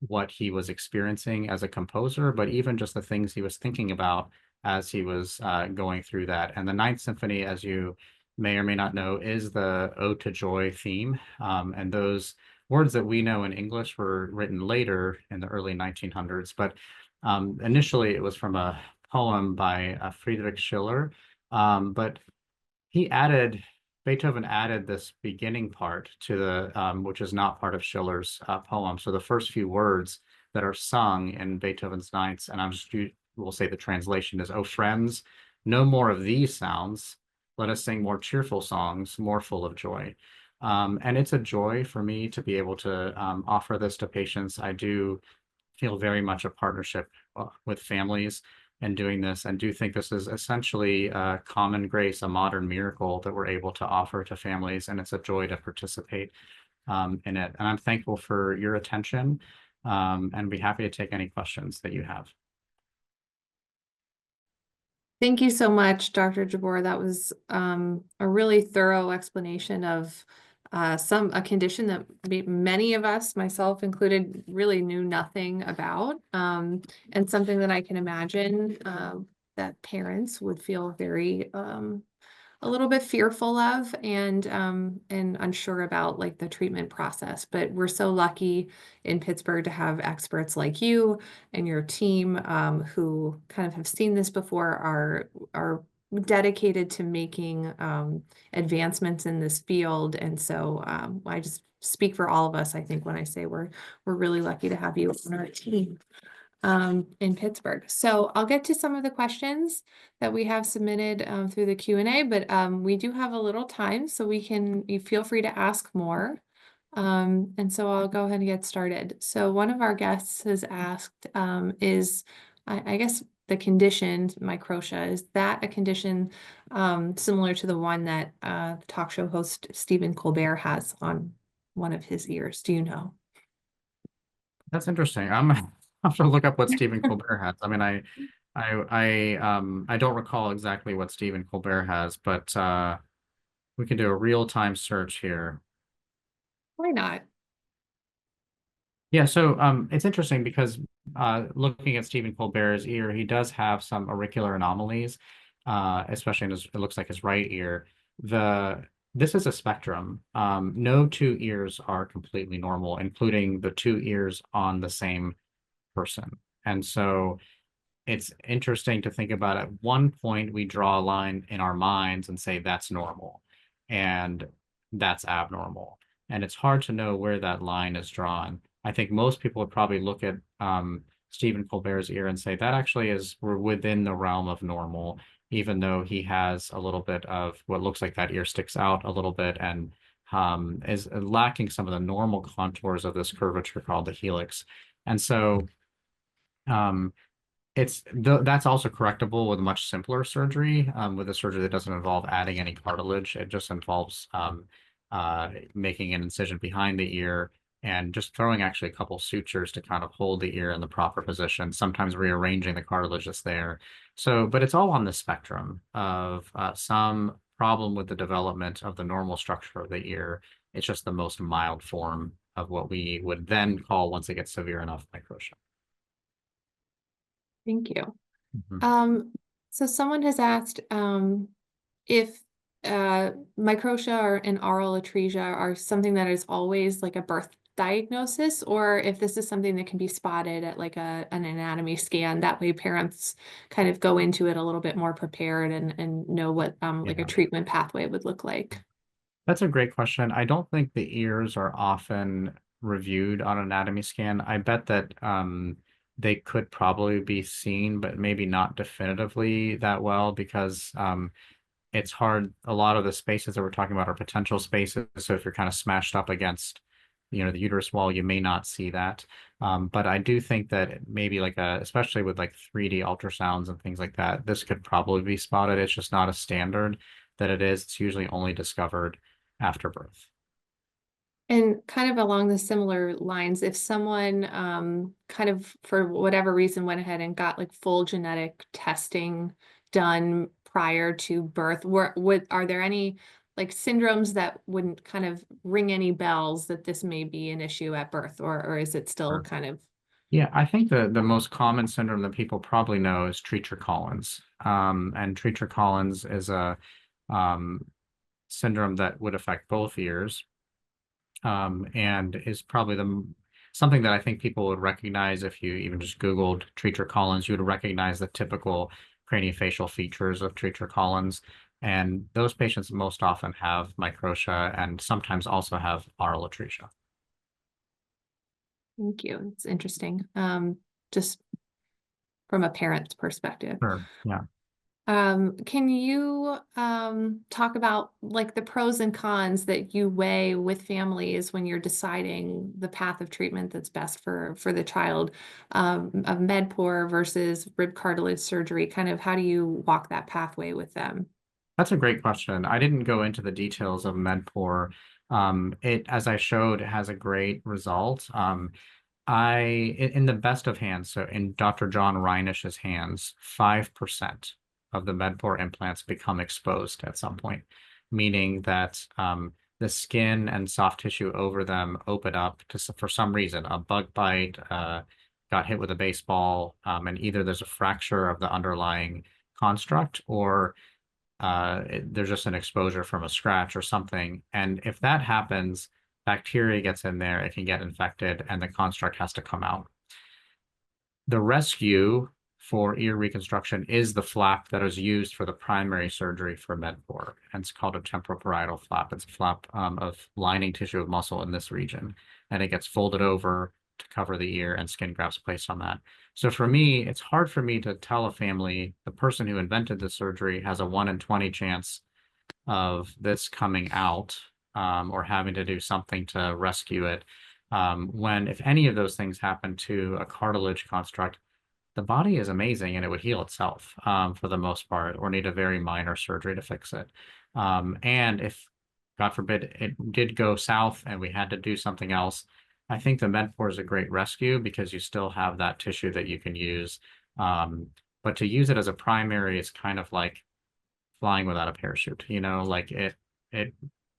what he was experiencing as a composer, but even just the things he was thinking about as he was going through that. And the Ninth Symphony, as you may or may not know, is the Ode to Joy theme. And those words that we know in English were written later in the early 1900s, but initially it was from a poem by Friedrich Schiller. But Beethoven added this beginning part to the, which is not part of Schiller's poem. So the first few words that are sung in Beethoven's Ninths, and we'll say the translation is, "Oh friends, no more of these sounds. Let us sing more cheerful songs, more full of joy." And it's a joy for me to be able to offer this to patients. I do feel very much a partnership with families and doing this, and do think this is essentially a common grace, a modern miracle that we're able to offer to families, and it's a joy to participate in it. And I'm thankful for your attention, and be happy to take any questions that you have. Thank you so much, Dr. Jabbour. That was a really thorough explanation of a condition that many of us, myself included, really knew nothing about, and something that I can imagine that parents would feel very a little bit fearful of, and unsure about, like, the treatment process. But we're so lucky in Pittsburgh to have experts like you and your team who kind of have seen this before, are dedicated to making advancements in this field. And so I just speak for all of us, I think, when I say we're really lucky to have you on our team in Pittsburgh. So I'll get to some of the questions that we have submitted through the Q&A, but we do have a little time, so you feel free to ask more. And so I'll go ahead and get started. So one of our guests has asked, I guess the condition, microtia, is that a condition similar to the one that talk show host Stephen Colbert has on one of his ears? Do you know? That's interesting. I'll have to look up what Stephen Colbert has. I mean, I don't recall exactly what Stephen Colbert has, but we can do a real-time search here. Why not? Yeah, so it's interesting because looking at Stephen Colbert's ear, he does have some auricular anomalies, especially in it looks like his right ear. This is a spectrum. No two ears are completely normal, including the two ears on the same person. And so it's interesting to think about, at one point we draw a line in our minds and say that's normal and that's abnormal. And it's hard to know where that line is drawn. I think most people would probably look at Stephen Colbert's ear and say that actually we're within the realm of normal, even though he has a little bit of what looks like that ear sticks out a little bit and is lacking some of the normal contours of this curvature called the helix. And so that's also correctable with much simpler surgery, with a surgery that doesn't involve adding any cartilage. It just involves making an incision behind the ear, and just throwing actually a couple sutures to kind of hold the ear in the proper position, sometimes rearranging the cartilage that's there. So, but it's all on the spectrum of some problem with the development of the normal structure of the ear. It's just the most mild form of what we would then call, once it gets severe enough, microtia. Thank you. Mhm. So someone has asked if microtia or an aural atresia are something that is always like a birth diagnosis, or if this is something that can be spotted at like an anatomy scan. That way parents kind of go into it a little bit more prepared and know what like a Yeah. treatment pathway would look like. That's a great question. I don't think the ears are often reviewed on an anatomy scan. I bet that they could probably be seen, but maybe not definitively that well, because it's hard. A lot of the spaces that we're talking about are potential spaces. So if you're kind of smashed up against, the uterus wall, you may not see that. But I do think that maybe especially with like 3D ultrasounds and things like that, this could probably be spotted. It's just not a standard that it is. It's usually only discovered after birth. And kind of along the similar lines, if someone kind of for whatever reason went ahead and got like full genetic testing done prior to birth, are there any like syndromes that wouldn't kind of ring any bells that this may be an issue at birth, or is it still Sure. kind of Yeah, I think the most common syndrome that people probably know is Treacher-Collins. And Treacher-Collins is a um, syndrome that would affect both ears, and is probably something that I think people would recognize if you even just Googled Treacher-Collins. You would recognize the typical craniofacial features of Treacher-Collins. And those patients most often have microtia and sometimes also have aural atresia. thank you. It's interesting. Just from a parent's perspective. Sure. Yeah. Can you talk about like the pros and cons that you weigh with families when you're deciding the path of treatment that's best for the child, of MedPOR versus rib cartilage surgery? Kind of how do you walk that pathway with them? That's a great question. I didn't go into the details of MedPOR. It, as I showed, has a great result. In the best of hands, so in Dr. John Reinish's hands, 5% of the MedPOR implants become exposed at some point, meaning that the skin and soft tissue over them open up for some reason. A bug bite, got hit with a baseball, and either there's a fracture of the underlying construct, or there's just an exposure from a scratch or something. And if that happens, bacteria gets in there, it can get infected, and the construct has to come out. The rescue for ear reconstruction is the flap that is used for the primary surgery for MedPOR, and it's called a temporoparietal flap. It's a flap of lining tissue of muscle in this region, and it gets folded over to cover the ear, and skin grafts placed on that. So for me, it's hard for me to tell a family the person who invented the surgery has a 1 in 20 chance of this coming out, or having to do something to rescue it. When, if any of those things happen to a cartilage construct, the body is amazing and it would heal itself, for the most part, or need a very minor surgery to fix it. And if, God forbid, it did go south and we had to do something else, I think the MedPOR is a great rescue because you still have that tissue that you can use. But to use it as a primary is kind of like flying without a parachute, like it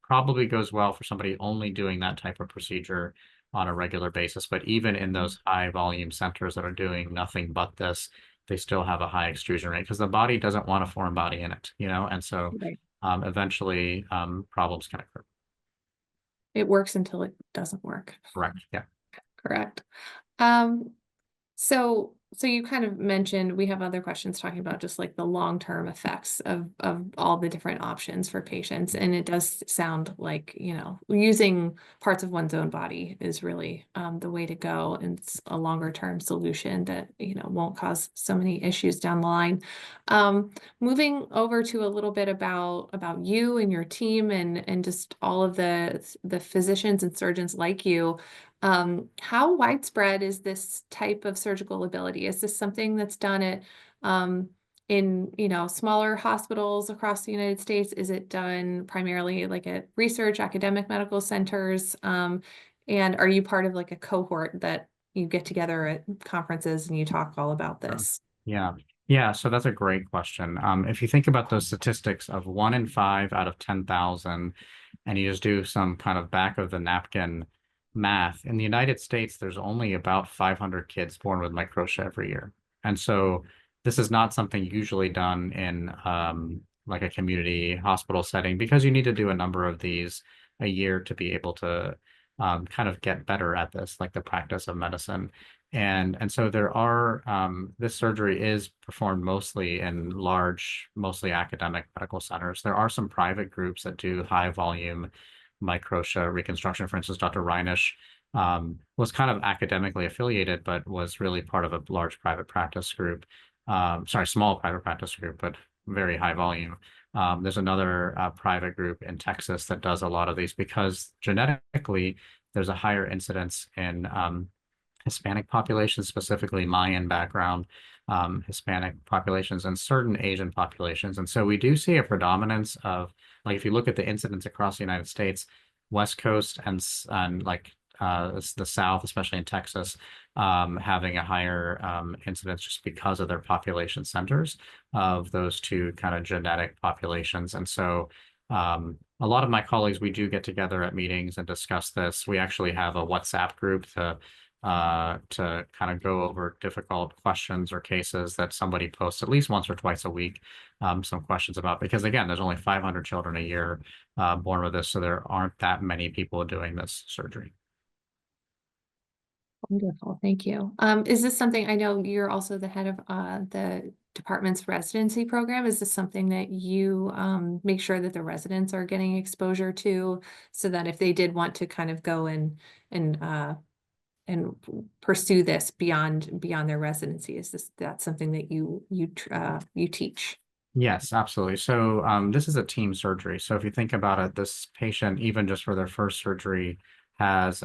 probably goes well for somebody only doing that type of procedure on a regular basis. But even in those high volume centers that are doing nothing but this, they still have a high extrusion rate because the body doesn't want a foreign body in it, and so Right. eventually problems can occur. It works until it doesn't work. Correct. Yeah. Correct. Um, So you kind of mentioned we have other questions talking about just like the long-term effects of all the different options for patients. And it does sound like, using parts of one's own body is really the way to go. And it's a longer term solution that, won't cause so many issues down the line. Moving over to a little bit about you and your team and just all of the physicians and surgeons like you. How widespread is this type of surgical ability? Is this something that's done at in, smaller hospitals across the United States? Is it done primarily like at research, academic medical centers? And are you part of like a cohort that you get together at conferences and you talk all about Sure. this? Yeah. Yeah. So that's a great question. If you think about those statistics of 1 in 5 out of 10,000, and you just do some kind of back of the napkin math, in the United States, there's only about 500 kids born with microtia every year. And so this is not something usually done in like a community hospital setting because you need to do a number of these a year to be able to kind of get better at this, like the practice of medicine. And so there are this surgery is performed mostly in large, mostly academic medical centers. There are some private groups that do high volume microtia reconstruction. For instance, Dr. Reinisch was kind of academically affiliated, but was really part of a large private practice group. Sorry, small private practice group, but very high volume. There's another private group in Texas that does a lot of these because genetically there's a higher incidence in Hispanic populations, specifically Mayan background, Hispanic populations, and certain Asian populations. And so we do see a predominance of, like, if you look at the incidence across the United States, West Coast and like the South, especially in Texas, having a higher incidence just because of their population centers of those two kind of genetic populations. And so a lot of my colleagues, we do get together at meetings and discuss this. We actually have a WhatsApp group to kind of go over difficult questions or cases that somebody posts at least once or twice a week, some questions about, because again, there's only 500 children a year born with this, so there aren't that many people doing this surgery. Wonderful, thank you. Is this something, I know you're also the head of the department's residency program. Is this something that you make sure that the residents are getting exposure to, so that if they did want to kind of go and pursue this beyond their residency, that's something that you teach? Yes, absolutely. So this is a team surgery. So if you think about it, this patient, even just for their first surgery, has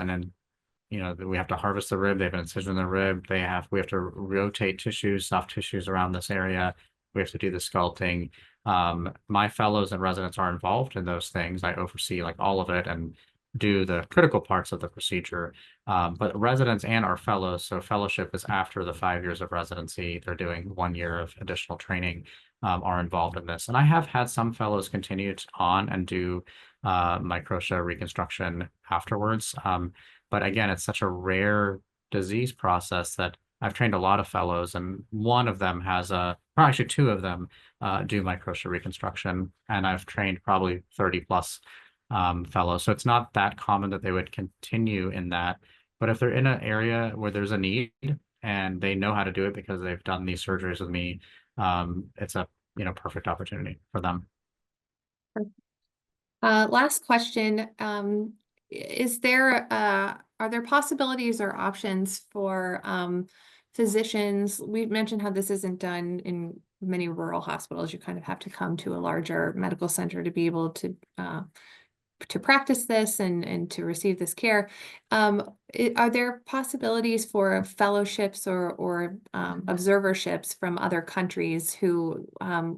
we have to harvest the rib. They have an incision in the rib. We have to rotate tissues, soft tissues around this area. We have to do the sculpting. My fellows and residents are involved in those things. I oversee like all of it and do the critical parts of the procedure. But residents and our fellows, so fellowship is after the 5 years of residency. They're doing 1 year of additional training, are involved in this. And I have had some fellows continue on and do microtia reconstruction afterwards. But again, it's such a rare disease process that I've trained a lot of fellows, and one of them or actually two of them do microtia reconstruction, and I've trained probably 30 plus fellows. So it's not that common that they would continue in that. But if they're in an area where there's a need and they know how to do it because they've done these surgeries with me, it's a perfect opportunity for them. Last question. Are there possibilities or options for physicians? We've mentioned how this isn't done in many rural hospitals. You kind of have to come to a larger medical center to be able to practice this and to receive this care. Are there possibilities for fellowships or observerships from other countries who,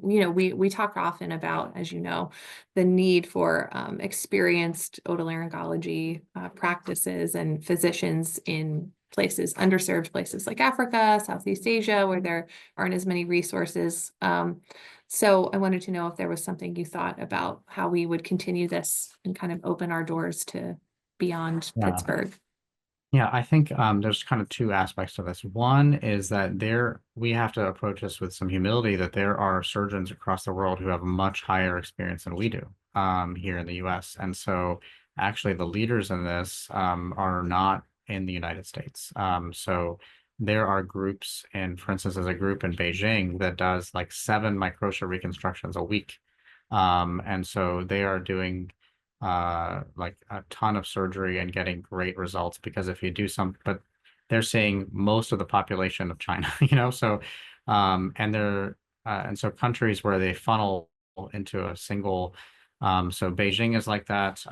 we talk often about, as you know, the need for experienced otolaryngology practices and physicians in underserved places like Africa, Southeast Asia, where there aren't as many resources. So I wanted to know if there was something you thought about how we would continue this and kind of open our doors to beyond Pittsburgh. Yeah, I think there's kind of two aspects to this. One is that we have to approach this with some humility, that there are surgeons across the world who have much higher experience than we do here in the US. And so actually the leaders in this are not in the United States. So there are groups for instance, there's a group in Beijing that does like 7 microtia reconstructions a week. And so they are doing like a ton of surgery and getting great results, because if you do but they're seeing most of the population of China, so and so countries where they funnel into a single, so Beijing is like that.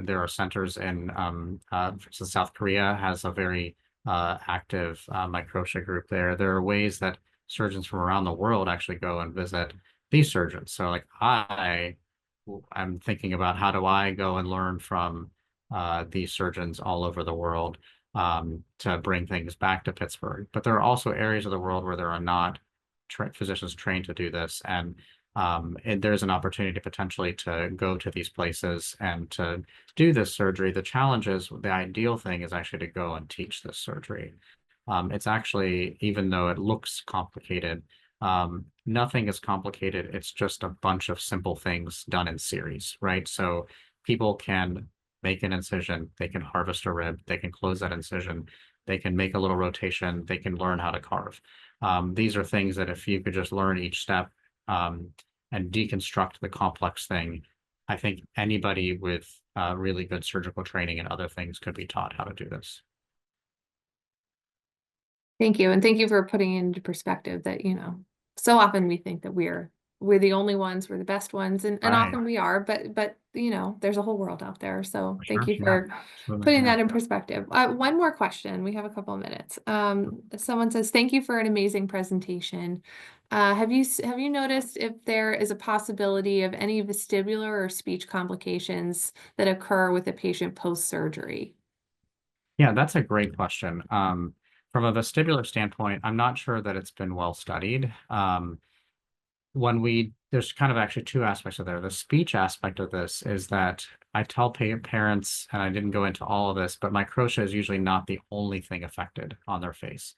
There are centers for instance, South Korea has a very active microtia group there. There are ways that surgeons from around the world actually go and visit these surgeons. So like I'm thinking about how do I go and learn from these surgeons all over the world to bring things back to Pittsburgh. But there are also areas of the world where there are not physicians trained to do this, and there's an opportunity potentially to go to these places and to do this surgery. The challenge is the ideal thing is actually to go and teach this surgery. It's actually, even though it looks complicated, nothing is complicated. It's just a bunch of simple things done in series, right? So people can make an incision, they can harvest a rib, they can close that incision, they can make a little rotation, they can learn how to carve. These are things that if you could just learn each step and deconstruct the complex thing, I think anybody with really good surgical training and other things could be taught how to do this. Thank you. And thank you for putting into perspective that, so often we think that we're the only ones, we're the best ones, and Right. often we are, but there's a whole world out there. So thank Sure. you Yeah. for Absolutely. putting Yeah. that in perspective. One more question. We have a couple of minutes. Someone says, "Thank you for an amazing presentation. Have you noticed if there is a possibility of any vestibular or speech complications that occur with a patient post-surgery?" Yeah, that's a great question. From a vestibular standpoint, I'm not sure that it's been well studied. There's kind of actually two aspects of there. The speech aspect of this is that I tell parents, and I didn't go into all of this, but microtia is usually not the only thing affected on their face.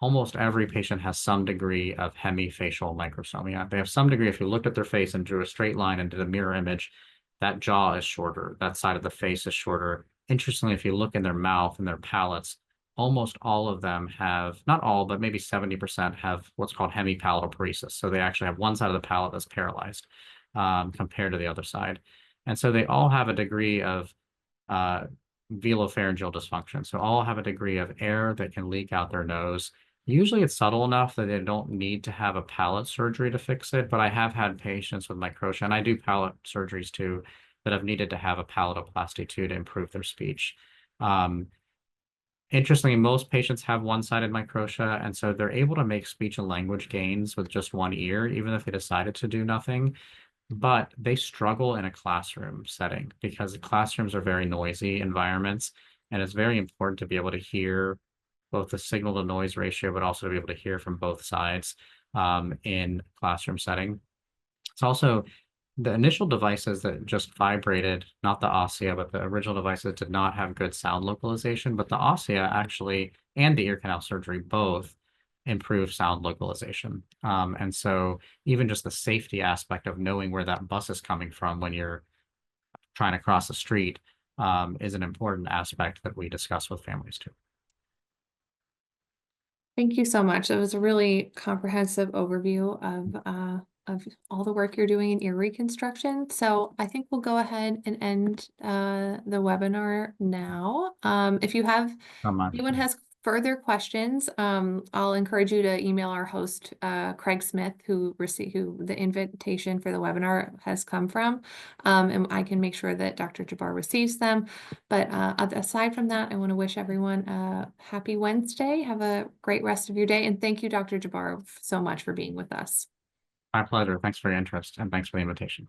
Almost every patient has some degree of hemifacial microsomia. They have some degree, if you looked at their face and drew a straight line and did a mirror image, that jaw is shorter, that side of the face is shorter. Interestingly, if you look in their mouth and their palates, almost all of them have, not all, but maybe 70% have what's called hemipalatal paresis. So they actually have one side of the palate that's paralyzed compared to the other side. And so they all have a degree of velopharyngeal dysfunction. So all have a degree of air that can leak out their nose. Usually it's subtle enough that they don't need to have a palate surgery to fix it, but I have had patients with microtia, and I do palate surgeries too, that have needed to have a palatoplasty too to improve their speech. Interestingly, most patients have one-sided microtia, and so they're able to make speech and language gains with just one ear, even if they decided to do nothing. But they struggle in a classroom setting because the classrooms are very noisy environments, and it's very important to be able to hear both the signal to noise ratio, but also to be able to hear from both sides in classroom setting. It's also the initial devices that just vibrated, not the ossia, but the original devices did not have good sound localization, but the ossia actually, and the ear canal surgery, both improve sound localization. And so even just the safety aspect of knowing where that bus is coming from when you're trying to cross the street is an important aspect that we discuss with families too. Thank you so much. That was a really comprehensive overview of all the work you're doing in ear reconstruction. So I think we'll go ahead and end the webinar now. If So much. anyone has further questions, I'll encourage you to email our host, Craig Smith, who the invitation for the webinar has come from, and I can make sure that Dr. Jabbour receives them. But aside from that, I want to wish everyone a happy Wednesday. Have a great rest of your day. And thank you, Dr. Jabbour, so much for being with us. My pleasure. Thanks for your interest and thanks for the invitation.